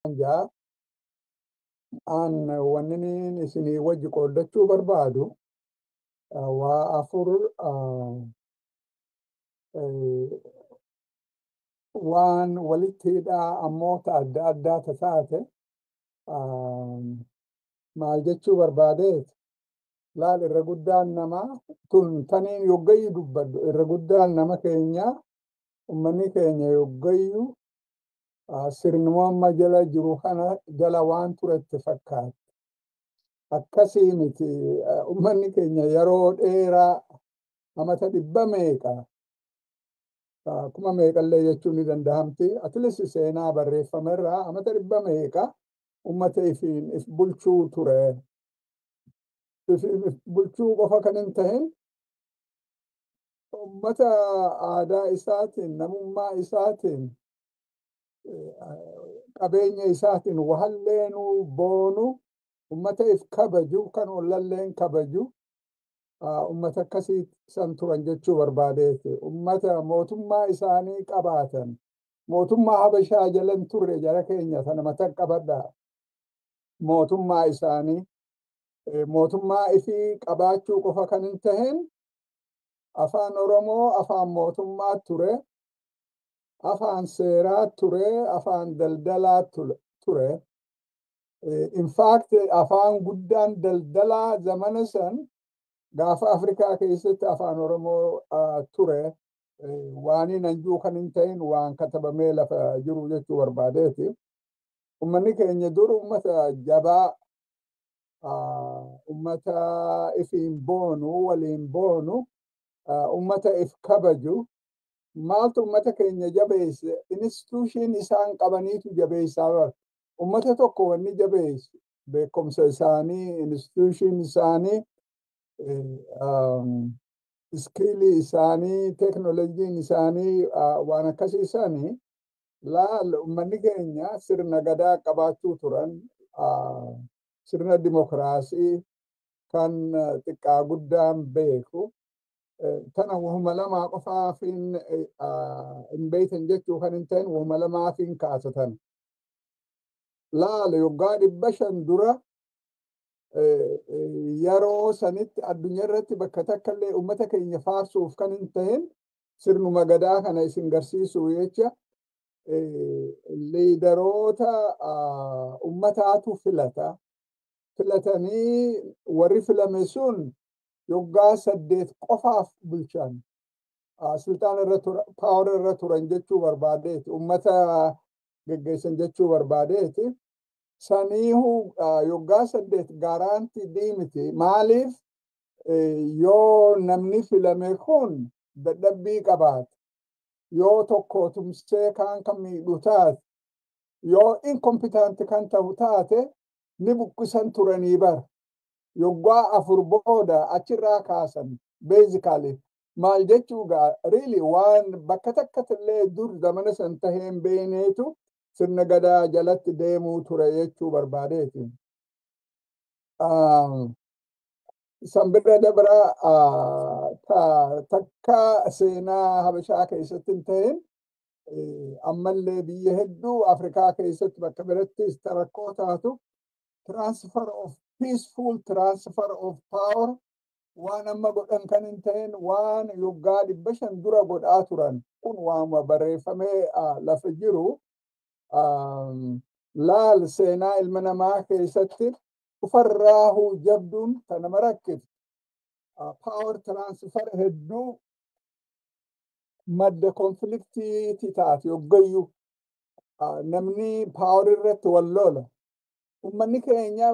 jaa aan wanni isinii wajji qooddachuu barbaadu waa afur waan walitti hidhaa ammoota adda addaa taate maal jechuu barbaadeet laal irra guddaan namaa taniin yoggayyu dubbaddu irra guddaan nama keenyaa ummanni keenya yoggayyu sirnuma jala jiru kana jala waan turetti fakkaata. Akkasii miti ummanni keenya yeroo dheeraa amata 100 kuma meeqallee jechuun ni danda'amti. Atilis seenaa barreeffamerraa amata 100 ummata ifiin if bulchuu ture. If bulchuu qofa kan hin ta'in ummata aadaa isaatiin namummaa isaatiin qabeenya isaatiin wahalleenuu boonu ummata if kabaju kan ollalleen kabaju ummata akkasii san turan jechuu barbaadeeti. Ummata mootummaa isaanii qabaatan mootummaa habashaa jalan turre jara keenya sana mata qabadhaa. Mootummaa isaanii mootummaa ifii qabaachuu qofa kan hin ta'in afaan Oromoo afaan mootummaa ture. Afaan seeraa ture, afaan daldalaa ture. In fact, afaan guddaan daldalaa zamana san gaafa Afrikaa keessatti afaan Oromoo ture. Waan nanjuu kan hin ta'in waan katabamee lafa jiru jechuu barbaadeeti. Ummanni keenya dur ummata jabaa, ummata ifiin boonu, waliin boonu, ummata if kabaju. Maaltu ummata keenya jabeesse institution isaan qabaniitu jabeessaa. Ummata tokko wanni jabeesse beekumsa isaanii, institution isaanii, iskiilii isaanii, teknooloojiin isaanii waan akkasii isaanii laal ummanni keenya sirna gadaa qabaachuu turan, sirna dimokiraasii kan xiqqaa guddaan beeku. Tana wahuma lamaa qofaaf hin beeytan jechuu kan hin ta'in wahuma lamaaf hin kaasatan. Laala yoggaa 500 dura yeroo sanitti addunyaa irratti bakka takkallee ummata keenya faarsuuf kan hin ta'in sirnuma gadaa kana isin garsiisuu jecha liidaroota ummataatu filata. Filatanii warri filame sun yoggaa 8 qofaaf bulchan. Sultaan paawar irra turan jechuu barbaadeeti. Ummata geggeessan jechuu barbaadeeti. Saniihu yoggaa 8 gaaraantii diimiti. Maaliif yoo namni filame kun dadhabbii qabaate, yoo tokko tumsee kaan kan miidhu taate, yoo inkompitanti kan ta'u taate ni buqqisan turanii bara. Yoggaa 4 booda achirraa kaasan basically maal jechuudha really waan bakka takkatillee dur zamana san taheen beeneetu sirna gadaa jalatti deemuu ture jechuu barbaadeeti. Sanbirra dabra takka seenaa habashaa keessatti hin ta'in ammallee biyya hedduu Afrikaa keessatti bakka birattis rakkoo taatu transfer of peaceful transfer of power waan amma godhan kan hin ta'in waan yoggaa 500 dura godhaa turan kun waanuma barreeffamee lafa jiru laal seenaa ilma namaa keessatti ufarraahuu jabduun kan nama rakkite power transfer hedduu madda konfliktiiti taate yoggayyuu namni power irratti wal lola. Ummanni keenya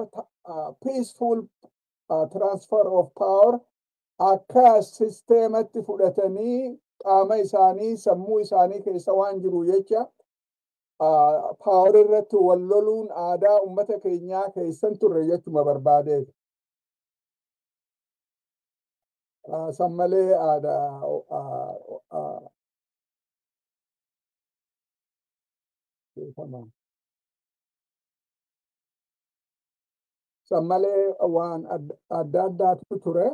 peaceful transfer of power akka sisteematti fudhatanii qaama isaanii sammuu isaanii keessa waan jiru jecha power irratti wal loluun aadaa ummata keenyaa keessan turre jechuma barbaadeeti. San malee aadaa san malee waan adda addaatu ture.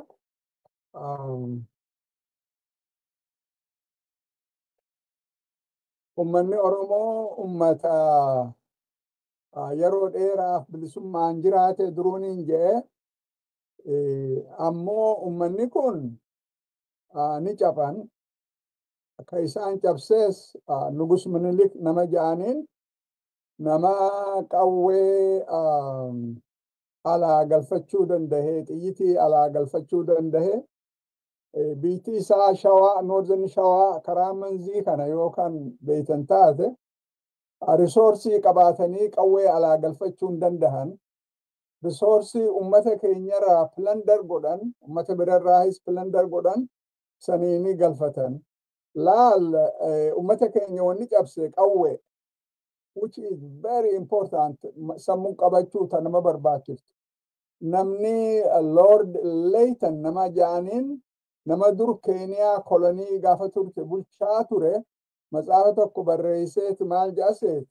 Ummanni Oromoo ummata yeroo dheeraaf bilisummaan jiraate duruuniin jedhe ammoo ummanni kun ni caban. Akka isaan cabsees Nugus Minilik nama ja'aniin nama qawwee alaa galfachuu dandahe, xiyyitii alaa galfachuu dandahe. Biitii isaa Shawaa, Noorzen Shawaa karaa Manzii kana yookaan beeytan taate risoorsii qabaatanii qawwee alaa galfachuu hin dandahan. Risoorsii ummata keenyarraa pilandar godhan, ummata birarraahis pilandar godhan saniini galfatan. Laal ummata keenya wanni cabse qawwee, which is very important, sammuu qabachuu ta nama barbaachiftu. Namni Lord Layton nama ja'aniin nama dur Keeniyaa kolonii gaafa turte bulchaa ture, matsaafa tokko barreesseeti maal ja'aseet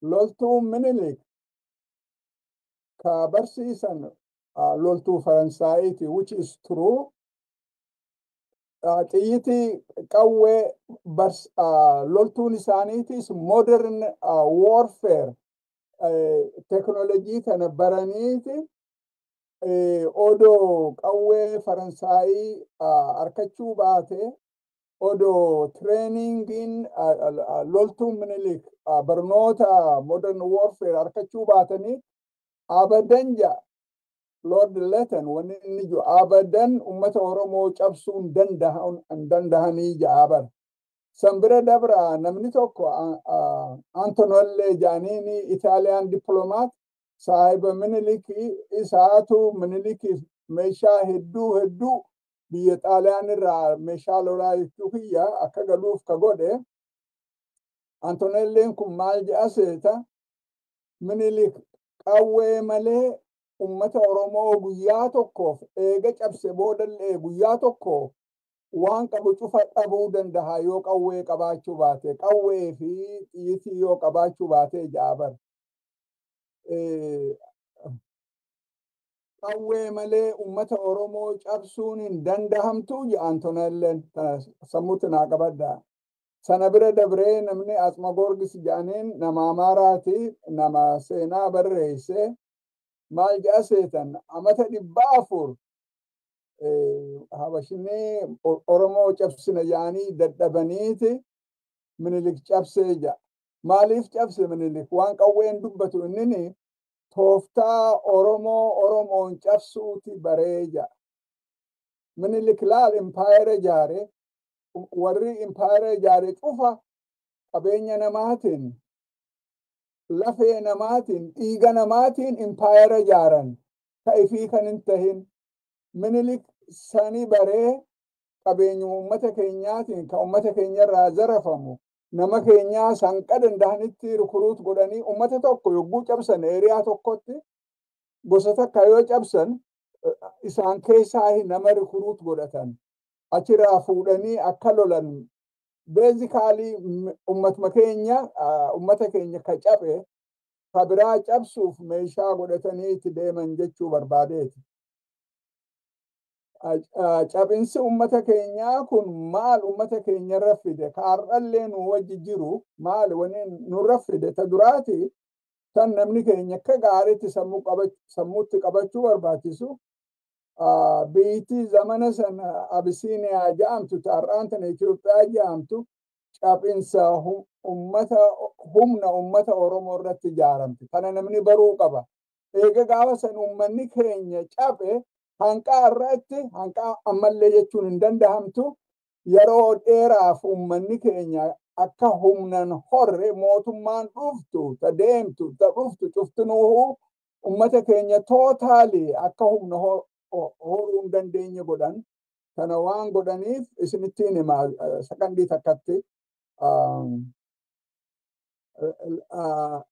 loltuu Minilik ka barsiisan loltuu Faransaayiti, which is true. Xiyyitii qawwee loltuun isaaniitis modern warfare teknolojii kana baraniiti odoo qawwee Faransaayii harkachuu baate odoo trainingiin loltuun Minilik barnoota modern warfare harkachuu baatanii abadan ja'a. Lord Layton wanni inni jiru abadan ummata Oromoo cabsuu hin dandahanii ja'a bara. San bira dabra namni tokko Antonellee ja'aniini Itaaliyaan dippiloomaat saahiba Miniliki isaatu Minilikiif meeshaa hedduu biyya Xaaliyaan irraa meeshaa lolaa jechuu kiyya akka galuuf ka godhe. Antonelleen kun maal ja'a seeta Minilik qawwee malee ummata Oromoo guyyaa tokkoof eega cabse boodallee guyyaa tokko waan qabu cufa dhabuu dandaha yoo qawwee qabaachuu baate, qawwee fi xiyyitii yoo qabaachuu baate ja'a bara. Qawwee malee ummata Oromoo cabsuun hin dandahamtu jedha Antonelleen, sammuutti naa qabaddaa. Sana bira dabree namni Atsmagorgis jedhaniin nama Amaaraati, nama seenaa barreesse. Maal ja'a seetan amata 400 habashinni Oromoo cabsina jedhanii dadhabaniiti Minilik cabsee ja'a. Maaliif cabse Minilik? Waan qawween dubbatu innini tooftaa Oromoon cabsuuti baree ja'a. Minilik laal impaayera ijaare, warri impaayera ijaare cufa qabeenya namaatiin, lafee namaatiin, dhiiga namaatiin impaayera ijaaran ta'ifii kan hin tahin. Minilik sani baree qabeenyuma ummata keenyaatiin kan ummata keenyarraa zarafamu nama keenyaa sanqa dandahanitti rukuruut godhanii ummata tokko yogguu cabsan eeriyaa tokkotti gosa takka yoo cabsan isaan keessaa nama rukuruut godhatan achirraa fuudhanii akka lolan. Beezikaalii ummata keenya ka cabe ka biraa cabsuuf meeshaa godhatanii itti deeman jechuu barbaadeeti. Cabinsi ummata keenyaa kun maal ummata keenyarra fide? Ka har'allee nu wajji jiru maal wanni nurra fide? Ta duraati tan namni keenya akka gaariitti sammuutti qabachuu barbaachisu biitii zamana sana Abisiiniyaa jedhamtu ta har'aan tana Itoophiyaa jedhamtu cabinsa humna ummata Oromoo irratti ijaaramte. Kana namni baruu qaba. Eega gaafa san ummanni keenya cabe hanqaa irratti hanqaa ammallee jechuun hin dandahamtu. Yeroo dheeraaf ummanni keenya akka humnan horre mootummaan dhuftu ta deemtu ta dhuftu cuftinuuhu ummata keenya tootaalii akka humna horuu hin dandeenye godhan. Kana waan godhaniif isinittiin hima sakandii takkatti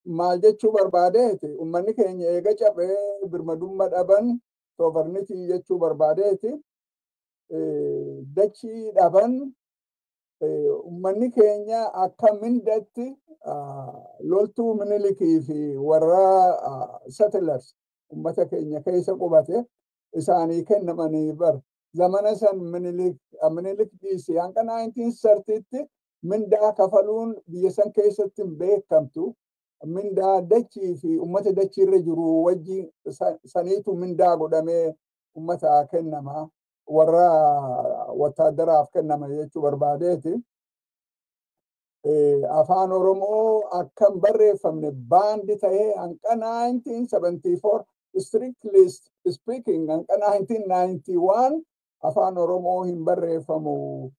maal jechuu barbaadeeti ummanni keenya eega cabee birmadummaa dhaban sovereignty jechuu barbaadeeti dachii dhaban ummanni keenya akka mindatti loltuu Minilikii fi warra settlers ummata keenya keessa qubate isaanii kennamanii bar zamana san Minilik dhiisee hanga 1930tti mindaa kafaluun biyya san keessatti hin beekamtu. mindaa dachii fi ummata dachii irra jiru wajji saniitu mindaa godhamee ummata kennama warra wataadaraaf kennama jechuu barbaadeeti. Afaan Oromoo akkam barreeffamne baandi ta'ee hanqa 1974 strictly speaking hanqa 1991 afaan Oromoo hin barreeffamu.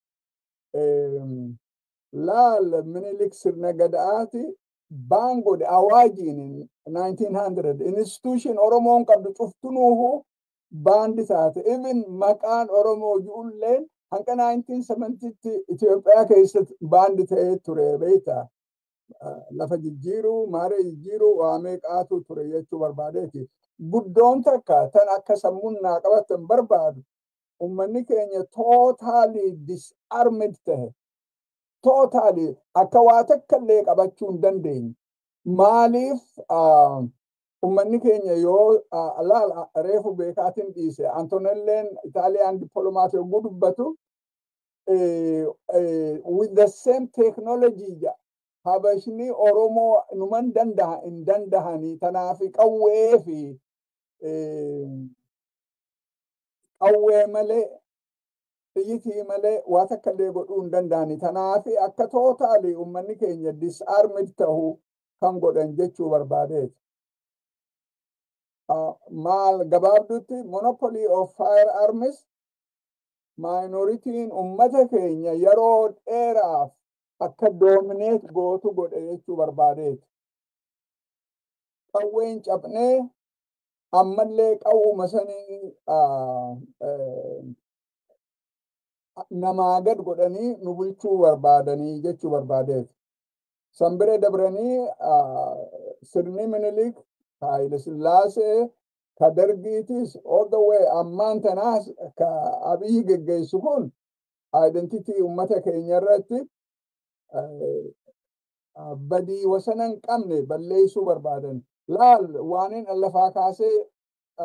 Laal Minilik sirna gadaati baan godhe awaajiin 1900 institution Oromoon qabdu cuftunuuhu baandi taate even maqaan Oromoo ijoolleen hanqa 1970 Itoophiyaa keessatti baandi ta'ee ture beektaa. Lafa jijjiiruu maaree jijjiiruu waamee qaatu ture jechuu barbaadeeti. Guddoon takka tan akka sammuun naa qabatan barbaadu ummanni keenya totally disarmed ta'e. Totally akka waa takka illee qabachuu hin dandeenye. Maaliif ummanni keenya yoo laal reefu beekaatiin dhiise Antonelleen Itaaliyaan dippiloomaati yogguu dubbatu with the same technology habashni Oromoo numan danda'a hin dandahanii tanaafi qawwee fi qawwee malee xiyyitii malee waa takka illee godhuu hin danda'anii tanaafi akka totally ummanni keenya disarmed ta'uu kan godhan jechuu barbaadeeti. Maal gabaabdutti monopoly of firearms minoritiin ummata keenya yeroo dheeraaf akka dominate gootu godhe jechuu barbaadeeti. Qawween cabnee ammallee qawwuma sanii namaa gad godhanii nu bulchuu barbaadanii jechuu barbaadeeti. Sanbire dabranii sirni Minilik Haile Sillaasee ka dargiitis all the way ammaan tanaas ka Abiyyi geggeessu kun identity ummata keenya irratti badii wasana hin qabne balleessuu barbaadan. Laal waanin lafaa kaasee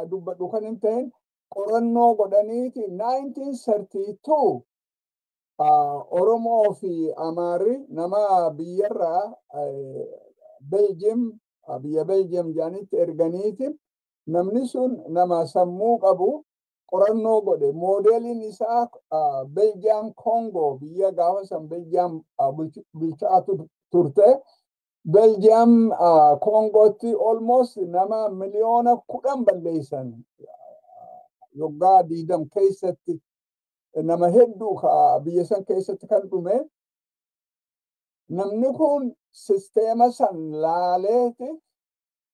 dubbadhu kan hin ta'in qorannoo godhaniiti 1932 Oromoo fi Amaarri nama biyyarraa Belgium biyya Belgium jaanitti erganiiti namni sun nama sammuu qabu qorannoo godhe moodeliin isaa Belgian Congo biyya gaafa san Belgium bulchaatu turte Belgium Congotti almost nama miliyoona 10 balleessan yoggaa 20 keessatti nama hedduu biyya san keessatti kan dhume. Namni kun sisteema san laaleeti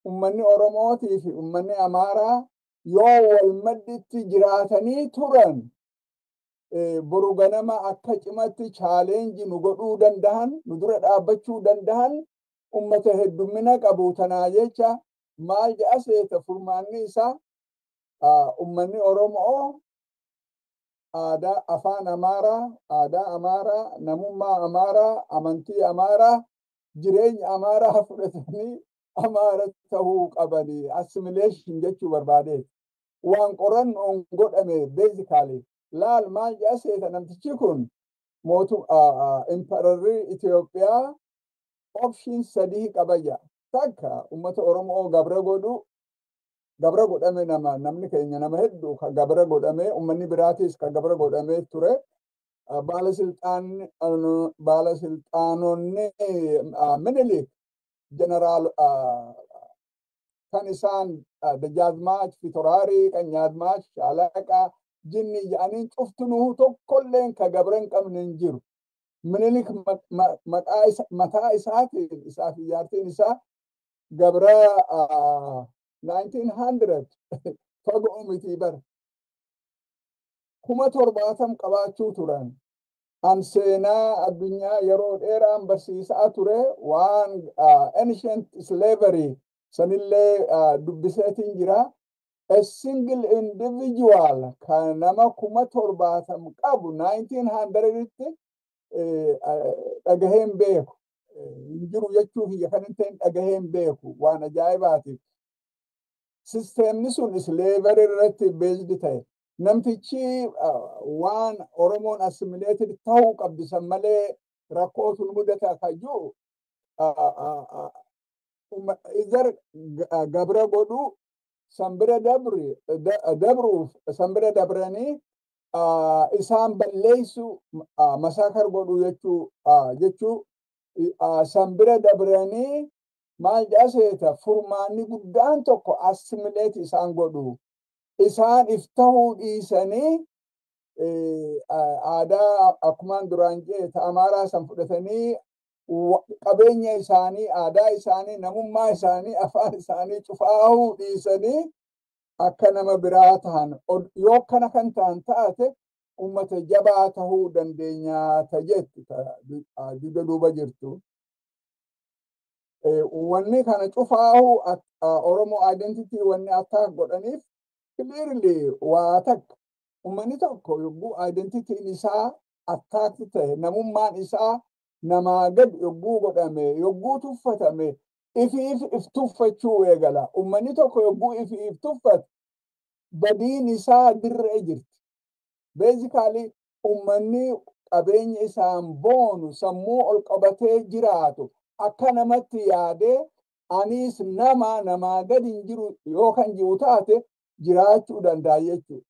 ummanni Oromootii fi ummanni Amaaraa yoo wal madditti jiraatanii turan boru ganama akka cimatti chaaleenji nu godhuu dandahan nu dura dhaabbachuu dandahan ummata heddumina qabu tanaa jecha maal jedha seeta furmaanni isaa ummanni Oromoo aadaa afaan Amaaraa, aadaa Amaaraa, namummaa Amaaraa, amantii Amaaraa, jireenya Amaaraa fudhatanii Amaara ta'uu qabanii assimilation jechuu barbaadeeti. Waan qorannoon godhame basically laal maal jedha seeta namtichi kun imperarri Itoophiyaa option 3 qabayya. Takka ummata Oromoo gabra godhu gabra godhame namni keenya nama hedduu ka gabra godhame ummanni biraatis ka gabra godhame ture. Baalasilxaanonni Minilik jeneraal kan isaan Dajaazmaach Fitoraarii Qanyaazmaach Shaalaqa jinni jedhaniin cuftunuu tokkolleen ka gabra hin qabne hin jiru. Minilik mataa isaatiin isaa fi jaartiin isaa gabra 1900 fagoo miti bar 70 qabaachuu turan. An seenaa addunyaa yeroo dheeraan barsiisaa ture waan ancient slavery sanillee dubbiseetiin jira. A single individual kan nama 70 qabu 1900tti dhagaheen beeku. Jiru jechuuf kan hin ta'in dhagaheen beeku waan ajaa'ibaatiif. Sisteemni sun slavery irratti based ta'e. Namtichi waan Oromoon assimilated ta'uu qabdi san malee rakkootu mudata kayyuu izar gabra godhu sambira sambira dabranii isaan balleessu masakar godhu jechuu sambira dabranii maal jaaseeta furmaanni guddaan tokko assimileeti isaan godhu isaan iftahuu dhiisanii aadaa akkumaan duraan jeeta amaaraa san fudhatanii qabeenya isaanii aadaa isaanii namummaa isaanii afaan isaanii cufaahuu dhiisanii akka nama biraa ta'an yoo akkana kan ta'an taate ummata jabaa tahuu dandeenya tajetti dida duuba jirtu. Wanni kana cufaahuu Oromoo identity wanni attack godhaniif clearly waa takka ummanni tokko yogguu identitiin isaa attack ta'e namummaan isaa namaa gad yogguu godhame yogguu tuffatame if tuffachuu eegala. Ummanni tokko yogguu if tuffate badiin isaa dirree jirti. Basically ummanni qabeenya isaan boonu sammuu ol qabatee jiraatu akka namatti yaadee anis namaa gad hin jiru yoo kan jiru taate jiraachuu danda'a jechuudha.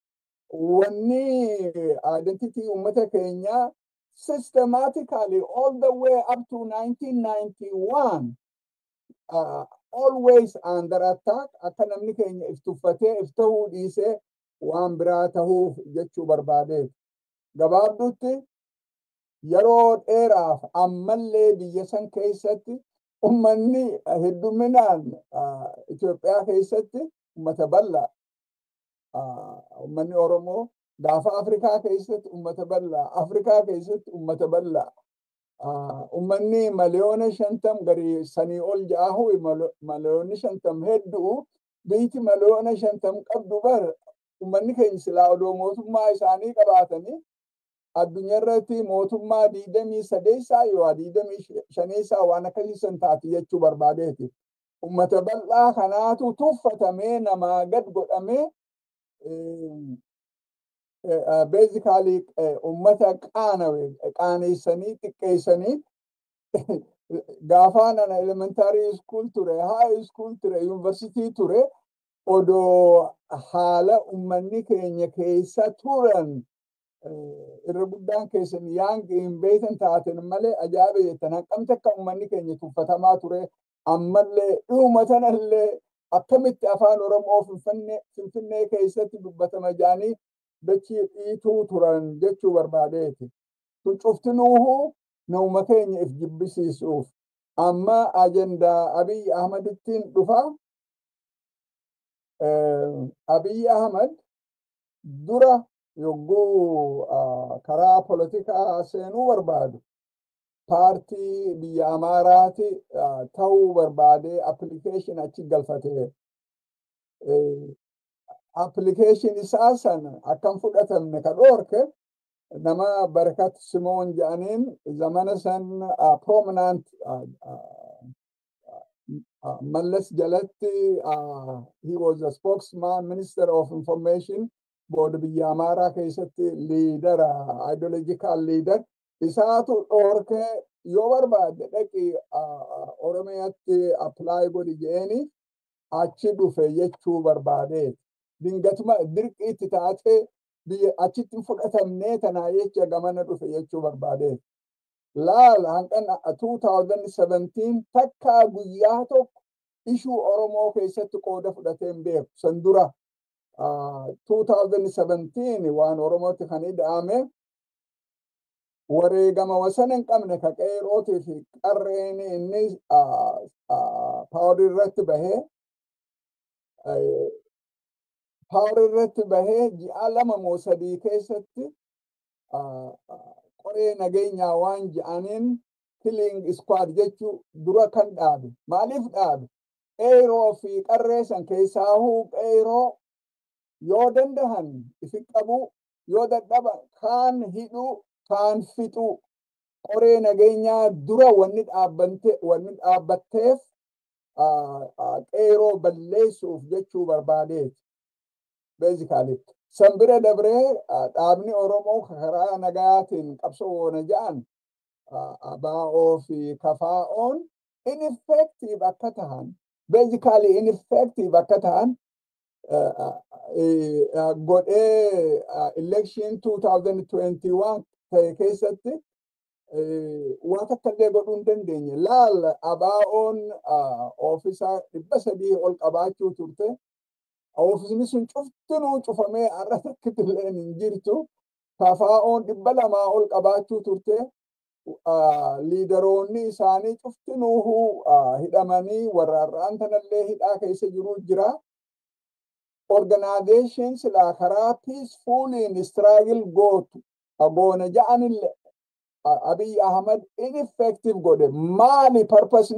Wanni identity ummata keenyaa systematically all the way up to 1991 always under attack akka namni keenya iftuffatee iftahuu dhiisee waan biraa tahuuf jechuu barbaadeef. Gabaabduutti yeroo dheeraaf ammallee biyya san keessatti ummanni hedduminaan Itoophiyaa keessatti ummata bal'aa ummanni Oromoo gaafa Afrikaa keessatti ummata bal'aa Afrikaa keessatti ummata bal'aa ummanni miliyoona 50 garii sanii ol ja'ahu miliyoonni 50 hedduu biiti miliyoona 50 qabdu bar ummanni keenya silaa odoo mootummaa isaanii qabaatanii addunyaa irratti mootummaa 28 yoo 25 waan akkasiisan taati jechuu barbaadeeti. Ummata bal'aa kanaatu tuffatamee namaa gad godhamee basically ummata qaaneessanii xiqqeessanii gaafaan ana elementary school ture high school ture university ture odoo haala ummanni keenya keessa turan irra guddaan keessan yaan hin beektan taaten malee ajaa'iba jettan hanqamte akka ummanni keenya tuffatamaa ture ammallee dhumatanallee akkamitti afaan Oromoo Finfinnee keessatti dubbatama jaanii dachii dhiituu turan jechuu barbaadeeti. Kun cuftinuuhu nauma keenya if jibbisiisuuf amma ajendaa Abiy Ahmadittiin dhufa. Abiy Ahmad dura yogguu karaa politikaa seenuu barbaadu paartii biyya Amaaraati ta'uu barbaadee application achi galfatee application isaa sana akkam fudhatamne ka dhoorke nama Barakat Simoon jedhaniin zamana san prominent Mallas jalatti he was a spokesman minister of information booda biyya Amaaraa keessatti leader ideological leader isaatu dhoorke yoo barbaade dhaqi Oromiyaatti apply godhi jeeni achi dhufe jechuu barbaadeeti. Dingatuma dirqiitti taate biyya achitti fudhatamnee tanaa jecha gamana dhufe jechuu barbaadeeti. Laala hanqan 2017 takkaa guyyaa tokko ishuu Oromoo keessatti qooda fudhatee hin beeku. San dura 2017 waan Oromootti kan ida'ame wareegama wasana hin qabne ka qeerootii fi qarreen inni paawar irratti bahee ji'a 2 moo 3 keessatti qoree nageenyaa waan jedhaniin killing squad jechuu dura kan dhaabe. Maaliif dhaabe? Qeeroo fi qarree san keessaahuu qeeroo yoo dandahan ifi qabu yoo dadhaban kaan hidhuu kaan fixuu qoree nageenyaa dura wanni dhaabbatteef qeeroo balleessuuf jechuu barbaadeeti. Basically Sambira dabree dhaabni Oromoo karaa nagaatiin qabsoo na ja'an ABO fi KFO'n ineffective akka ta'an, basically ineffective akka ta'an godhee election 2021 ta'e keessatti waan takka illee godhuu hin dandeenye. Laal ABO'n ofisaa 300 ol qabaachuu turte. Oofisni sun cuftinuu cufamee har'a takkitti illee hin jirtu. KFO'n 200 ol qabaachuu turte. Liidaroonni isaanii cuftinuu hidhamanii warra har'aan tanallee hidhaa keessa jiru jira. Organizations la karaa peacefully struggle gootu goona ja'anillee Abiy Ahmed ineffective godhe. Maali purpose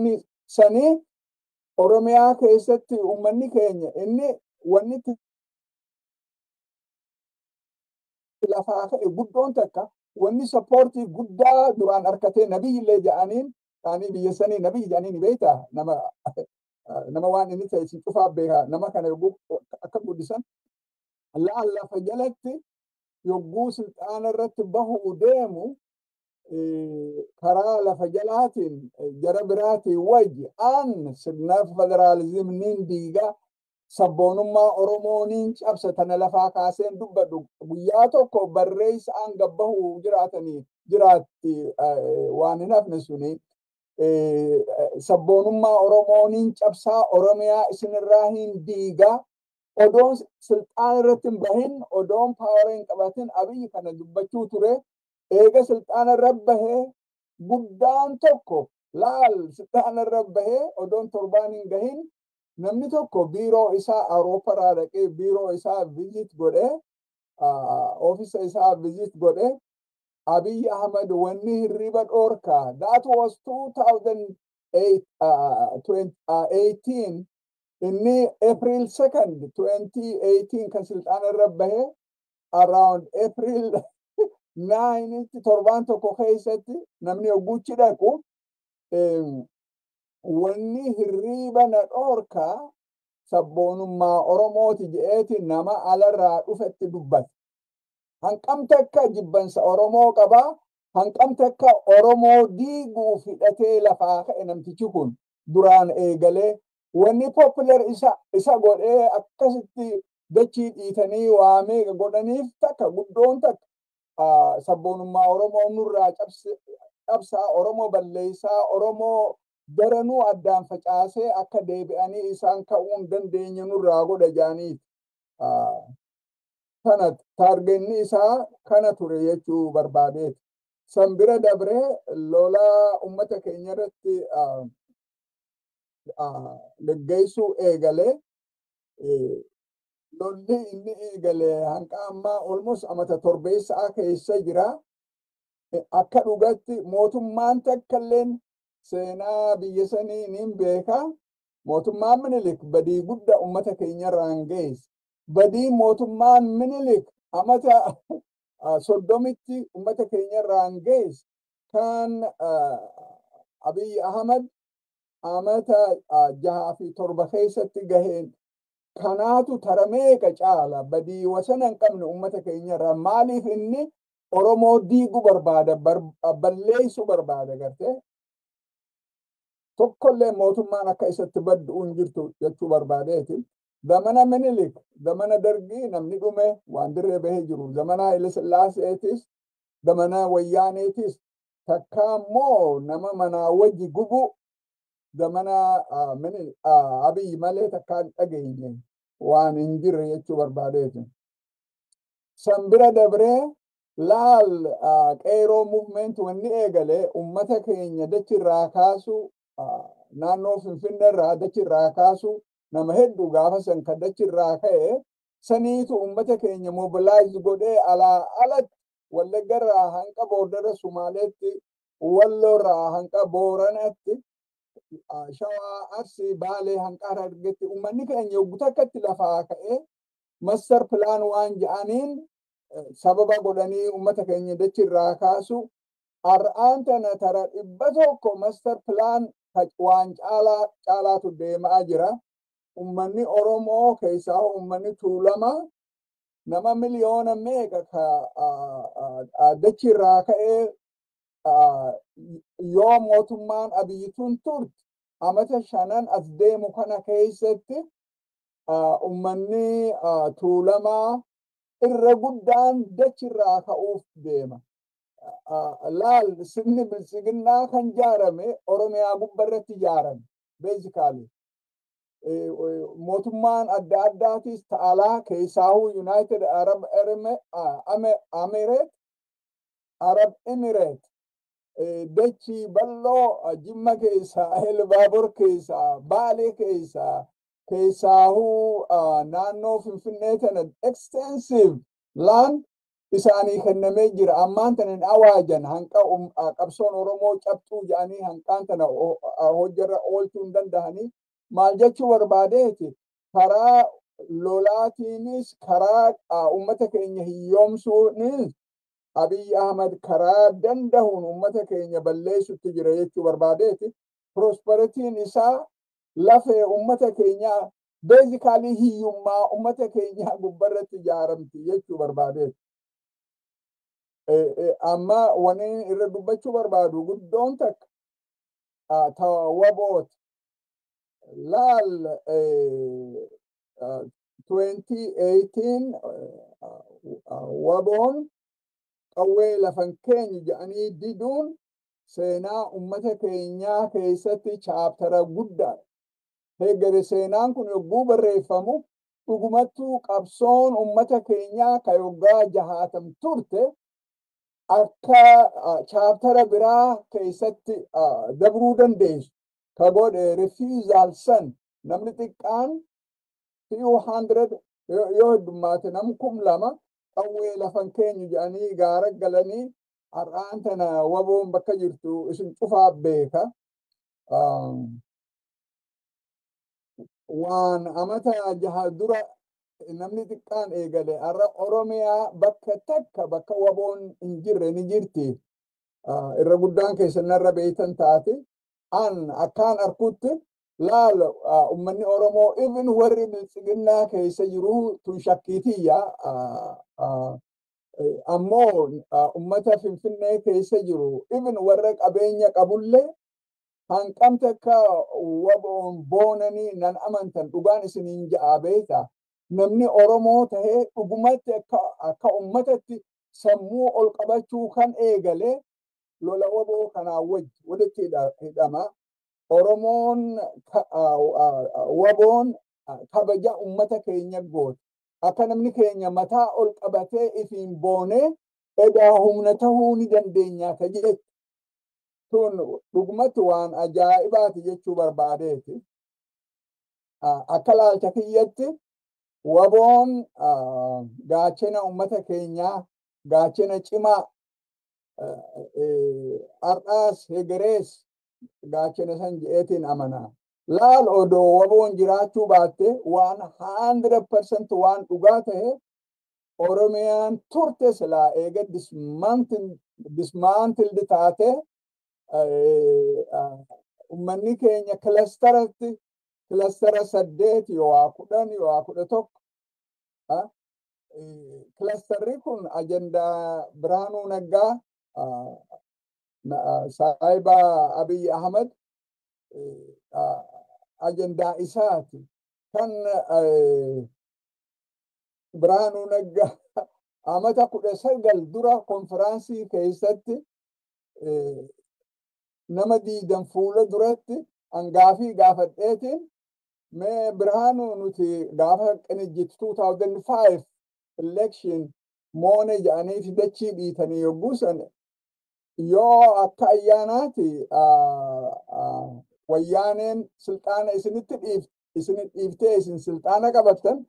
sanii Oromiyaa keessatti uummanni keenya inni wanni lafaa ka'e guddoon takka wanni supportii guddaa duraan harkatee nabiyyiillee ja'aniin taanii biyya sanii nabiyyi ja'aniin beektaa nama waan inni ta'e si cufaaf beekaa nama kana akka guddisan lafa jalatti yogguu silxaana irratti bahuu deemu karaa lafa jalaatiin jara biraatiin wayyi an sirna federaalizimniin diigaa sabboonummaa Oromooniin cabsa tana lafaa kaaseen dubbadhu guyyaa tokko barreessaan gabbahuu jiraatti waan hin hafne suni sabboonummaa Oromooniin cabsaa Oromiyaa isinirraa hin diigaa odoon silxaan irratti hin bahin odoon paawara hin qabatin Abiyyi kana dubbachuu ture. Eega silxaana irra bahee guddaan tokko laal silxaana irra bahee odoon torbaan hin gahin namni tokko biiroo isaa Awurooppaa dhaqee biiroo isaa visit godhee oofisa isaa visit godhee Abiy Ahmed wanni hirriba dhoorkaa that was 2018 inni April 2nd 2018 kan silxaana irra bahee around April 9 torbaan tokko keessatti namni hogguuchi dhaqu wanni hirriba na dhoorkaa sabboonummaa Oromooti je'eeti nama alarraa dhufetti dubbate. Hanqam takka jibbansa Oromoo qabaa, hanqam takka Oromoo diiguuf hidhatee lafaa ka'e namtichi kun duraan eegalee wanni popular isa godhee akkasitti dachii dhiitanii waamee godhaniif takka guddoon takka sabboonummaa Oromoo nurraa cabsaa Oromoo balleessaa Oromoo daranuu addaan facaasee akka deebi'anii isaan ka'uu hin dandeenye nurraa godha jaaniif kana taargenni isaa kana ture jechuu barbaadeeti. San bira dabree lolaa uummata keenya irratti geggeessuu eegalee lolli inni eegalee hanqa ammaa almost amata torbeessaa keessa jira. Akka dhugatti mootummaan takkalleen seenaa biyya sanii niin beeka. Mootummaan Minilik badii guddaa uummata keenya irraan geesse. Badii mootummaan Minilik amata soddomitti uummata keenya irraan geesse kan Abiy Ahmed amata 6 fi 7 keessatti gaheen kanaatu tarameeqa caala badii wasana hin qabne uummata keenya irraa maaliif inni Oromoo diiguu barbaada balleessuu barbaada gartee tokkollee mootummaan akka isatti baddu hin jirtu jechuu barbaadeeti. Zamana Minilik zamana Dargii namni dhume waan dirree bahee jiru zamana Haile Sillaaseetis zamana Wayyaaneetis takka immoo nama manaa wajji gubu zamana Abiy malee takkaan dhageenye waan hin jirre jechuu barbaadeeti. San bira dabree laal qeeroo movement wanni eegalee uummata keenya dachirraa kaasu naannoo Finfinnee irraa dachirraa kaasu nama hedduu gaafa san kan dachirraa ka'e saniitu uummata keenya mobilize godhee alatti Wallaggarraa hanqa boordara Sumaaleetti Walloorraa hanqa Booranatti Shawaa Arsii Baalee hanqa Harargeetti uummanni keenya yogguu takkatti lafaa ka'e master plan waan ja'aniin sababa godhanii uummata keenya dachirraa kaasu har'aan tana tara 100 master plan waan caalaatu deemaa jira. Uummanni Oromoo keessaa uummanni Tuulamaa nama miliyoona meeqa dachirraa ka'ee yoo mootummaan Abiyyituun turte amata shanan as deemu kana keessatti ummanni tuulamaa irra guddaan dachirraa ka'uuf deema. Laal sirni bilisiginnaa kan jaarame Oromiyaa gubbarratti jaarame basically. Mootummaan adda addaatis ta'alaa keessaahuu United Arab Emirates dachii bal'oo Jimma keessaa, Elbaabor keessaa, Baalee keessaahuu naannoo Finfinnee tana extensive land isaanii kennamee jira. Ammaan tana hin awaajan hanqa qabsoon Oromoo cabxuu jedhanii hanqaan tana hojjarra oolchuu hin danda'anii. Maal jechuu barbaadeeti karaa lolaatiinis karaa ummata keenya hiyyoomsuunis Abiy Ahmad karaa dandahuun ummata keenya balleessutti jira jechuu barbaadeeti. Prosperitiin isaa lafee ummata keenya basically hiyyummaa ummata keenya gubbarratti ijaaramti jechuu barbaadeeti. Amma waniin irra dubbachuu barbaadu guddoon takka wabooti. Laal 2018 waboon qawwee lafan keenya jedhanii diduun seenaa ummata keenyaa keessatti chaaptara guddaa. Heeggare seenaan kun yogguu barreeffamu dhugumattuu qabsoon ummata keenyaa ka yoggaa 60 turte akka chaaptara biraa keessatti dabruu dandeessu. Kagodhe refusal san namni xiqqaan few hundred yoo heddummaate nam 2,000 qawwee lafan keenya jedhanii gaara galanii har'aan tana waboon bakka jirtu isin cufaa beeka. Waan amata 6 dura namni xiqqaan eegale har'a Oromiyaa bakka takka bakka waboon hin jirre ni jirti. Irra guddaan keessanarra beeytan taate. Akkaan arkutti laal ummanni Oromoo even warri bilisiginnaa keessa jiru tun shakkiitiyya. Ammoo ummata Finfinnee keessa jiru even warra qabeenya qabullee hanqamte akka waboon boonanii nan amantan dhugaan isiniin ja'a beekta. Namni Oromoo tahee dhugumatti akka ummatatti sammuu ol qabachuu kan eegale lola waboo kanaa walitti hidhama. Oromoon waboon kabaja ummata keenya goota. Akka namni keenya mataa ol qabatee ifiin boonee edaa humna tahuu ni dandeenya ka jedhetti. Tun dhugumatti waan ajaa'ibaati jechuu barbaadeeti. Akka laalcha kiyyatti waboon gaachena ummata keenyaa gaachena cimaa har'aas hegerees gaachena san je'eetiin amanaa. Laal odoo waboon jiraachuu baatte waan 100% waan dhugaa ta'e Oromiyaan turte silaa eega dismantled taate ummanni keenya kilastaratti kilastara 8 yoo 10 yoo 11 kilastarri kun ajandaa Biraanuu Naggaa saahiba Abiy Ahmad ajandaa isaati kan Biraanuu Naggaa amata 19 dura konferaansii keessatti nama 20 fuula duratti angaafii gaafadheetiin mee Biraanuu nuti gaafa qinijjitu 2005 election moone jedhanii dachii dhiitanii yogguu san yoo akka ayyaanaati wayyaaneen sulxaana isinitti dhiiftee isin sulxaana qabattan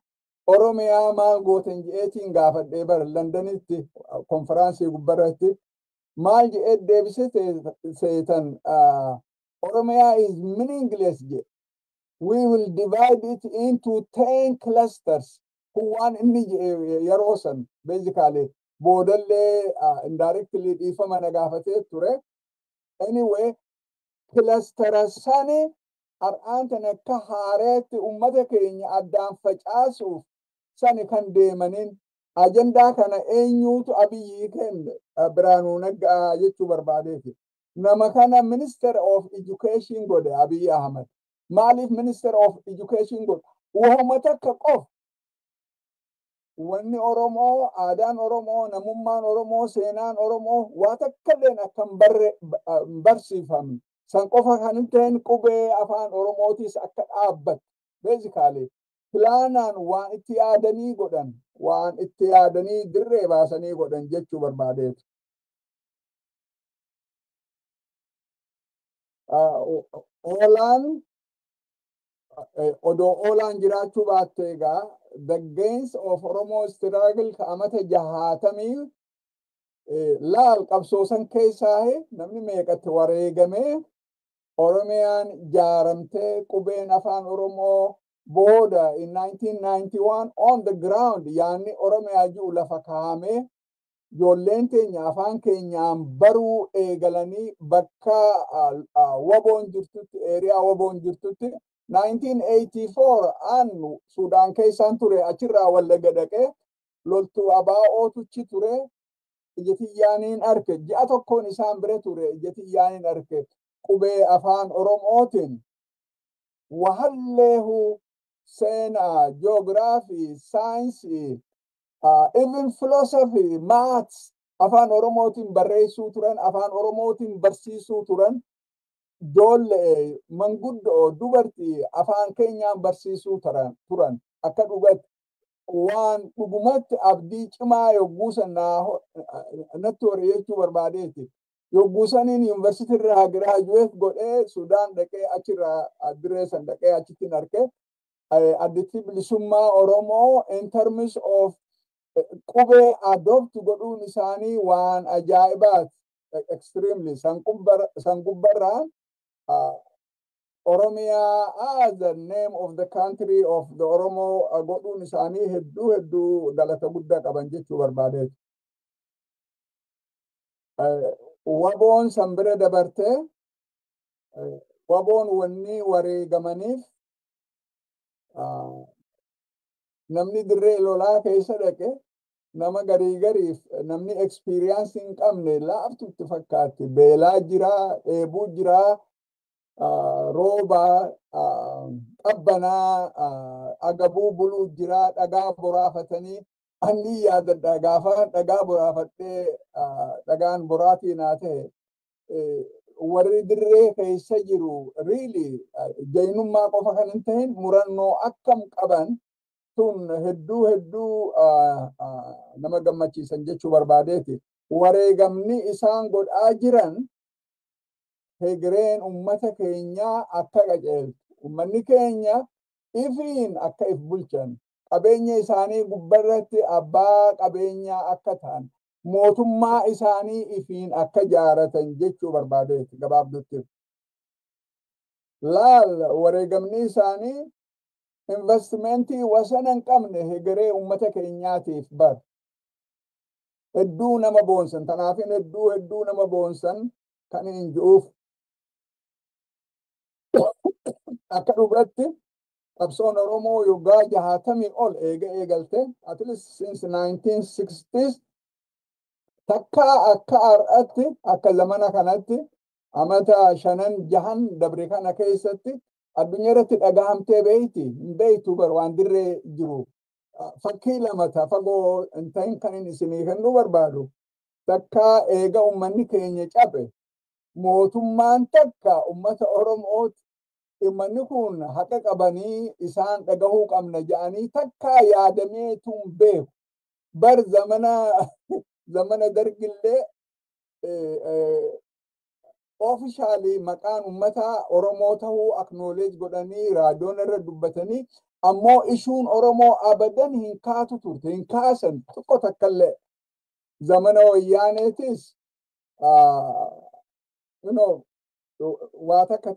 Oromiyaa maal gootan je'eetiin gaafadhee bara Londanitti konferaansii gubbarratti maal je'ee deebisee seetan Oromia is meaningless. We will divide it into 10 clusters. Who one in Yarosan, basically, Bodale indirectly ifama nagafate ture. Anyway, cluster sani ar'aantana ka haareetti ummata keenya addaan facaasu sani kan deemanin ajandaa kana eenyuutu Abiyyi kenne Biraanuu Naggaa jechuu barbaadeeti. nama kana Minister of Education godhe Abiy Ahmed. Maaliif Minister of Education godhe? Wahuma takka qof wanni Oromoo, aadaan Oromoo, namummaan Oromoo, seenaan Oromoo waa takkalleen akka hin barsiifamne. San qofa kan hin ta'in qubee afaan Oromootis akka dhaabbatu. Basically pilaanaan waan itti yaadanii godhan, waan itti yaadanii dirree baasanii godhan jechuu barbaadeetu. Odoo Oolaan jiraachuu baatte egaa the gains of Oromo struggle ka'amata 60 laal qabsoosan keessaa namni meeqatti wareegamee Oromiyaan jaaramtee qubeen afaan Oromoo booda in 1991 on the ground yaanni Oromiyaa jiru lafa kaa'amee ijoolleen teenya afaan keenyaan baruu eegalanii bakka waboon jirtutti eeriyaa waboon jirtutti 1984 an Suudaan keessaan ture achirraa Wallagga dhaqee loltuu ABO'tuchi ture ijatiyyaaniin arke ji'a tokkoon isaan bira ture ijatiyyaaniin arke qubee afaan Oromootiin wahalleehu seenaa ji'oogiraafii saayinsii even philosophy maths afaan Oromootiin barreessuu turan afaan Oromootiin barsiisuu turan ijoollee manguddoo dubartii afaan keenyaan barsiisuu turan akka dhugatti waan dhugumatti abdii cimaa yogguu sanaa natti hore jechuu barbaadeeti. Yogguu saniin yuunivarsiitii irraa giraajuweet godhee Sudaan dhaqee achirraa addireessan dhaqee achittiin arke additti bilisummaa Oromoo in terms of qubee adopt godhuun isaanii waan ajaa'ibaati. Extremely san gubbarraan Oromia as the name of the country of the Oromo godhuun isaanii hedduu galata guddaa qaban jechuu barbaadeetu. Waboon san bira dabartee waboon wanni wareegamaniif namni dirree lolaa keessa dhaqe nama gariif namni experience hin qabne laaftu itti fakkaatti beelaa jira dheebuu jira rooba qabbanaa agabuu buluu jira dhagaa boraafatanii anni yaadadha gaafa dhagaa boraafadhee dhagaan boraatii naa ta'e warri dirree keessa jiru really jaynummaa qofa kan hin ta'in murannoo akkam qaban tun hedduu nama gammachiisan jechuu barbaadeeti. Wareegamni isaan godhaa jiran hegereen ummata keenyaa akka qajeeltu. Ummanni keenya ifiin akka if bulchan. Qabeenya isaanii gubbarratti abbaa qabeenyaa akka ta'an. Mootummaa isaanii ifiin akka jaaratan jechuu barbaadeeti gabaabdutti. Laal wareegamni isaanii investimentii wasana hin qabne hegeree ummata keenyaatiif bar. Hedduu nama boonsan. Tanaafin hedduu nama boonsan kan hin jiruuf. Akka dhugatti qabsoon Oromoo yoggaa 60 ol eegalte at least since 1960s takka akka har'atti akka zamana kanatti amata 5-6 dabre kana keessatti addunyaa irratti dhagahamtee beeyti hin beeytu bar waan dirree jiru fakkii lamata fagoo hin ta'in kan hin isinii kennuu barbaadu takka eega ummanni keenya cabe mootummaan takka ummata Oromooti ummanni kun haqa qabanii isaan dhagahuu qabna jedhanii takka yaadamee tun beeku bar zamana dargillee officially maqaan ummata Oromoo ta'uu acknowledge godhanii raadiyoon irra dubbatanii ammoo ishuun Oromoo abadan hin kaatu turte hin kaasan tokko takkallee zamana wayyaaneetis waa takka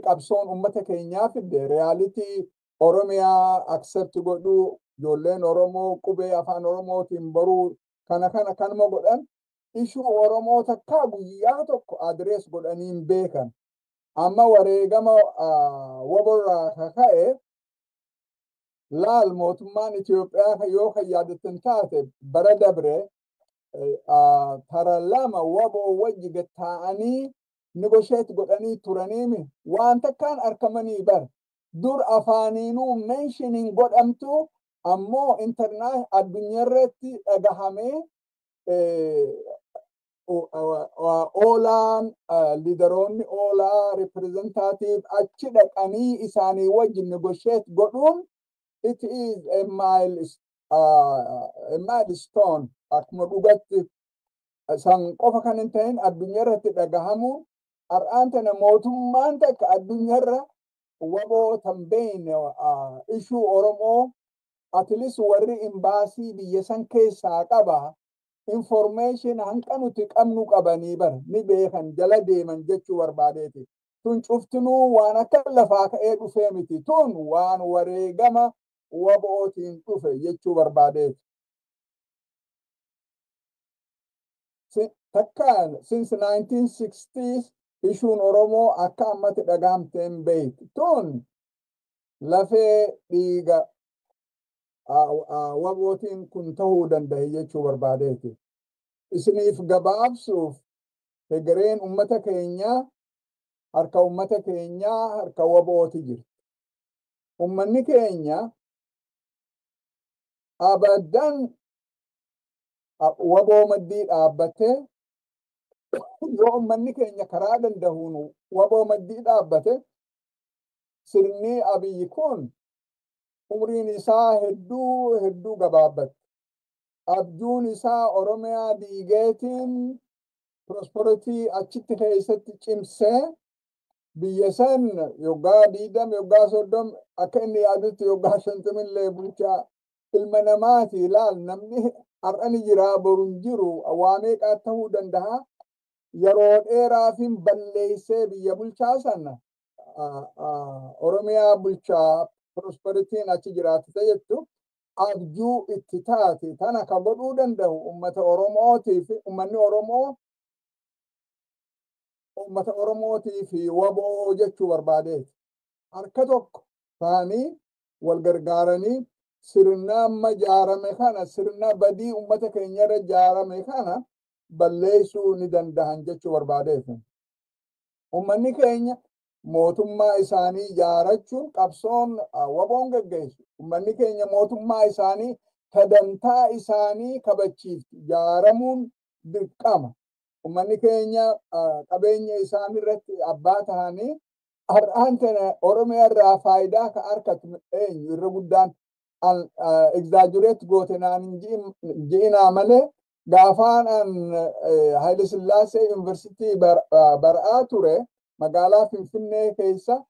qabsoon ummata keenyaa fidde realitii Oromiyaa accept godhuu ijoolleen Oromoo qubee afaan Oromootiin baruu kanuma godhan ishuu Oromoo takka guyyaa tokko adrees godhaniin beekan. Amma wareegama waborraa ka'e laal mootummaan Itoophiyaa yoo kan yaadattan taate bara dabre tara lama waboo wajji gatta'anii negotiate godhanii turaniimi waan takkaan arkamanii bar dur afaaniinuu mentioning godhamtu ammoo addunyaarratti dhagahamee oolaan liidaroonni oolaa representative achi dhaqanii isaanii wajjin negotiate godhuun it is a milestone akkuma dhugatti san qofa kan hin ta'in addunyaarratti dhagahamu har'aan tana mootummaan takka addunyaarra waboo tambeen ishuu Oromoo at least warri imbaasii biyya san keessaa qaba information hanqa nuti qabnu qabanii bar ni beekan jala deeman jechuu barbaadeeti. Tun cuftinuu waan akka lafaa ka'ee dhufee miti. Tun waan wareegama wabootiin dhufe jechuu barbaadeeti. Takkaan since 1960s ishuun Oromoo akka ammatti dhagahamteen beekti. Tun lafee dhiiga wabootiin kun ta'uu danda'e jechuu barbaadeeti. Isiniif gabaabsuuf hegereen ummata keenyaa harka wabooti jirti. Ummanni keenya abadan waboo maddii dhaabbatee yoo ummanni keenya karaa danda'uun waboo maddii dhaabbate sirni Abiyyi kun umriin isaa hedduu gabaabbate. Abjuun isaa Oromiyaa diigeetiin prosperity achitti keessatti cimsee biyya san yoggaa 20 yoggaa 30 akka inni yaadutti yoggaa 50 illee bulchaa ilma namaati ilaal namni har'ani jiraa boruun jiru waa meeqaa ta'uu danda'a. Yeroo dheeraafin balleessee biyya bulchaa sana Oromiyaa bulchaa prosperitiin achi jiraatite jettu abjuu itti taate tana kan godhuu danda'u ummata Oromootiif ummata Oromootiif waboo jechuu barbaadeeti. Harka tokko ta'anii wal gargaaranii sirna amma ijaarame kana sirna badii ummata keenyarra ijaarame kana balleessuu ni danda'an jechuu barbaadeeti. Ummanni keenya mootummaa isaanii ijaarachuun qabsoon waboon gaggeessu. Ummanni keenya mootummaa isaanii sagantaa isaanii kabachiifti ijaaramuun dirqama. Ummanni keenya qabeenya isaanii irratti abbaa ta'anii har'aan tana Oromiyaa irraa faayidaa ka argatu eenyu irra guddaan exaggerate goote naan ji'inaa malee gaafaan Haile Sillaasee University bar'aa ture magaalaa Finfinnee keessa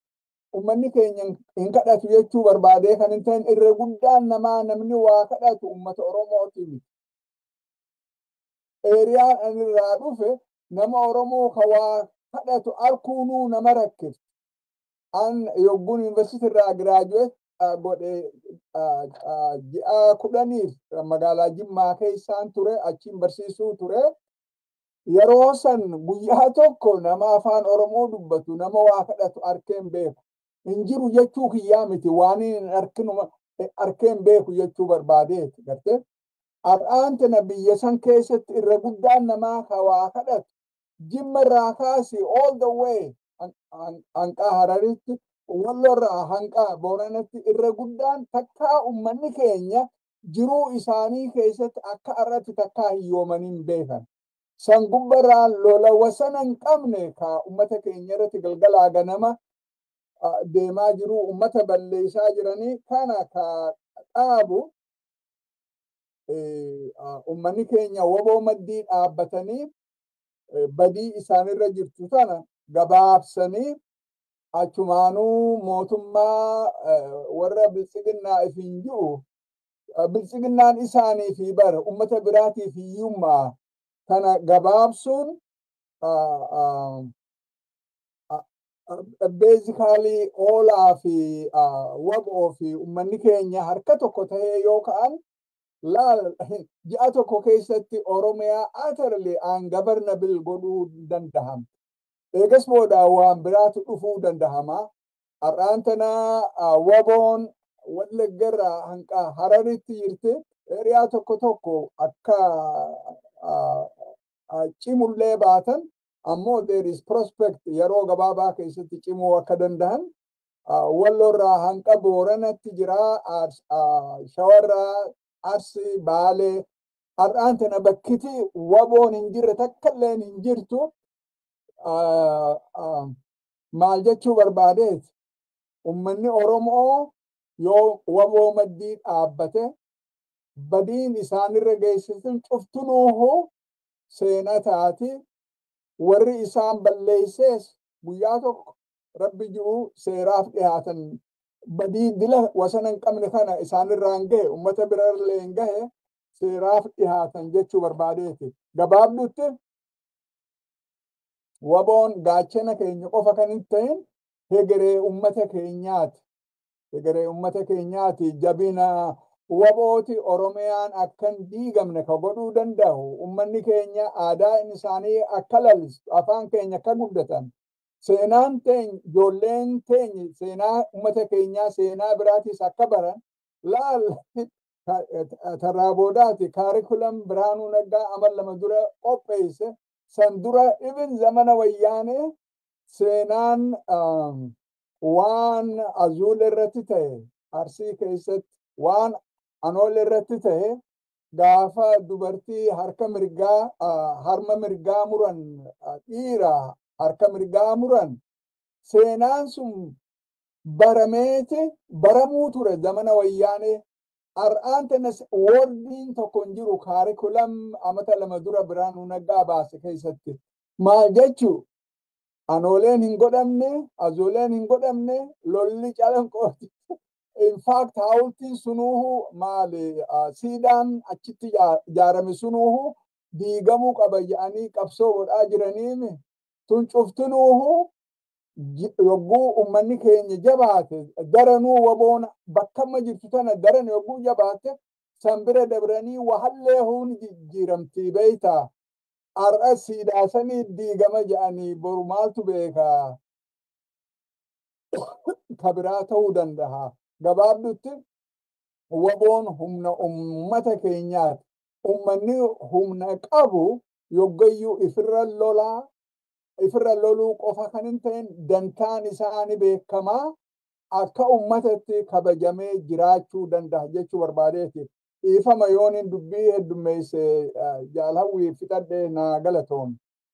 ummanni keenya hin kadhatu jechuu barbaadee kan hin ta'in irra guddaan namni waa kadhatu ummata Oromootiin. Eeriyaan anirraa dhufe nama Oromoo ka waa kadhatu arkuunuu nama rakkifti. An yogguun University irraa giraajuweet godhe ji'a 10 magaalaa Jimmaa keessaan ture achiin barsiisuu ture. Yeroo san guyyaa tokko nama afaan Oromoo dubbatu nama waa kadhatu arkeen beeku. Hin jiru jechuu kiyyaa miti waan hin arkeen beeku jechuu barbaadeeti gartee. Har'aan tana biyya san keessatti irra guddaan namaa ka waa kadhatu Jimma irraa kaasi all the way hanqaa Hararitti Walloo irraa hanqaa Booranatti irra guddaan takkaa ummanni keenya jiruu isaanii keessatti akka irratti takkaa hiyyoomaniin beekan. San gubbarraa lola wasana hin qabne ka ummata keenya irratti galgalaa ganama deemaa jiru ummata balleessaa jiranii kana ka dhaabu ummanni keenya waboo maddii dhaabbatanii badii isaanirra jirtu tana gabaabsanii achumaanuu mootummaa warra biltsiginnaa ifiin jiru biltsiginnaan isaanii fi bara ummata biraatiif hiyyummaa kana gabaabsuun basically oolaa fi waboo fi ummanni keenya harka tokko tahee yoo ka'an laal ji'a tokko keessatti Oromiyaa utterly ungovernable godhuu dandahama. Eegas booda waan biraatu dhufuu dandahama. Har'aan tana waboon Wallaggarraa hanqa Hararitti jirti. Eriyaa tokko akka cimullee baatan ammoo there is prospect yeroo gabaabaa keessatti cimuu akka danda'an wallorraa hanqa booranatti jira shawarraa Arsii Baalee har'aan tana bakkiti waboon hin jirre takkalleen hin jirtu maal jechuu barbaadeet ummanni Oromoo yoo waboo maddii dhaabbate badiin isaanirra geessisan cuftunuuhu seenaa taati warri isaan balleessees guyyaa tokko rabbi ji'u seeraaf dhiyaatan badii dila wasana hin qabne kana isaanirraan gahe ummata birallee hin gahe seeraaf dhiyaatan jechuu barbaadeeti. Gabaabdutti waboon gaachana keenya qofa kan hin ta'in hegeree ummata keenyaati. Hegeree ummata keenyaati jabina wabooti Oromiyaan akkan diigamne ka godhuu danda'u ummanni keenya aadaa isaanii akka lalistu afaan keenya akka guddatan seenaan teenya ijoolleen teenya seenaa ummata keenyaa seenaa biraatiis akka baran laal tarraa boodaati kaarikulam Biraanuu Naggaa amal lama dura qopheesse san dura ibin zamana wayyaanee seenaan waan azuul irratti ta'e Arsii keessatti waan Anool irratti ta'e gaafa dubartii harka mirgaa harma mirgaa muran dhiira harka mirgaa muran seenaan sun barameeti baramuu ture zamana wayyaanee har'aan tanas woordiin tokko hin jiru kaarikulam amata lama dura Biraanuu Naggaa baase keessatti maal jechuu Anooleen hin godhamne azooleen hin godhamne lolli calanqooti. In fact, hawultiin sunuuhu maali siidaan achitti ijaarame sunuuhu diigamuu qaba jedhanii qabsoo godhaa jiraniimi tun cuftinuuhu yogguu ummanni keenya jabaate daranuu waboon bakka amma jirtu tana daran yogguu jabaate san bira dabranii wahallee huun jijjiiramtii beeytaa har'a siidaasanii diigama jedhanii boru maaltu beekaa kabiraa ta'uu danda'a. Gabaabdutti waboon humna ummata keenyaati. Ummanni humna qabu yoggayyuu ifirra loluu qofa kan hin ta'in dantaan isaanii beekamaa akka ummatatti kabajamee jiraachuu danda'a jechuu barbaadeeti. Dhiifama yooniin dubbii heddummeesse jaalhawwii fixadhee naa galatoon.